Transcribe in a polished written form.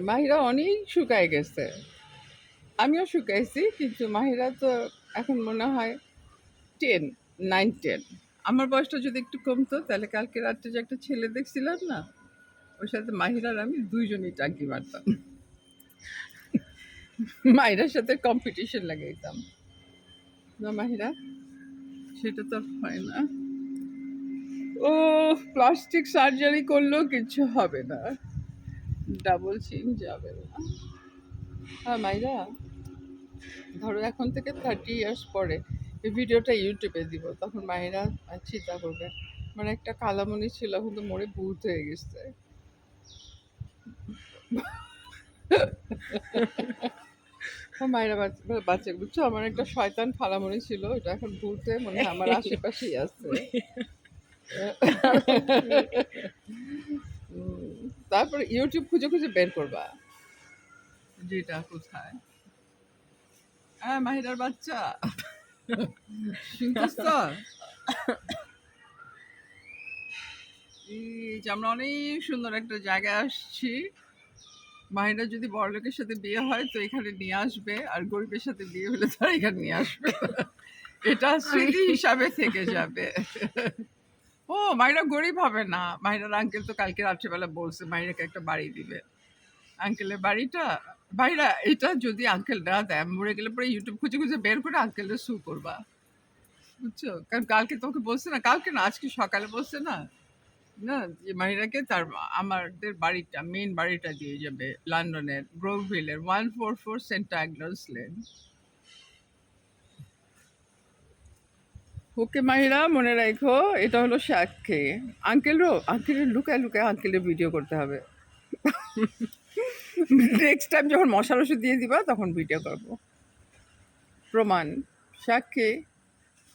মাহিরা অনেক শুকায় গেছে। আমিও শুকাইছি, কিন্তু মাহিরা তো এখন মনে হয় 10, 9, 10। আমার বয়সটা যদি একটু কমতো তাহলে কালকে রাত্রে যে একটা ছেলে দেখছিলাম না, ওর সাথে মাহিরার আমি দুইজনই টাঙ্কি মারতাম। মাহিরার সাথে কম্পিটিশন লাগাইতাম। না মাহিরা, সেটা তো আর হয় না। ও, প্লাস্টিক সার্জারি করলেও কিছু হবে না, ডাবল চিন যাবে না। হ্যাঁ মাইরা, ধরো এখন থেকে 30 ইয়ার্স পরে এই ভিডিওটা ইউটিউবে দিব, তখন মায়েরা চিন্তা করবে মানে একটা কালামণি ছিল কিন্তু মরে ভূত হয়ে গেছে। মায়েরা বাচ্চা বুঝছো, আমার একটা শয়তান খালামণি ছিল, এটা এখন ভূত হয়ে মনে হয় আমার আশেপাশেই আছে। তারপরে ইউটিউব খুঁজে খুঁজে বের করবা যেটা কোথায়। হ্যাঁ মাহিরার বাচ্চা, শুনতেছ তো? এই যে আমরা অনেক সুন্দর একটা জায়গায় আসছি। মাহিরা যদি বড়লোকের সাথে বিয়ে হয় তো এখানে নিয়ে আসবে, আর গরিবের সাথে বিয়ে হলে তো আর এখানে নিয়ে আসবে না। এটা স্মৃতি হিসাবে থেকে যাবে। ও, মাহিরা গরিব হবে না। মাহিরার আঙ্কেল তো কালকে রাত্রিবেলা বলছে মাহিরাকে একটা বাড়ি দিবে। আঙ্কেলের বাড়িটা, ভাইরা এটা যদি আঙ্কেল না দেয়, মরে গেলে পরে ইউটিউব খুঁজে খুঁজে বের করে আঙ্কেলকে সু করবা, বুঝছো? কারণ কালকে তোকে বলছে না, কালকে না আজকে সকালে বলছে না, না যে মাহিরাকে তার আমাদের বাড়িটা, মেইন বাড়িটা দিয়ে যাবে লন্ডনের গ্রোভিলের 144 সেন্ট অ্যাগনেস লেন। ওকে মাহিরা, মনে রাখো এটা হলো সাক্ষী। আঙ্কেলের লুকায় লুকায় আঙ্কেলের ভিডিও করতে হবে। নেক্সট টাইম যখন মশার ওষুধ দিয়ে দিবা তখন ভিডিও করবো। প্রমাণ, সাক্ষী।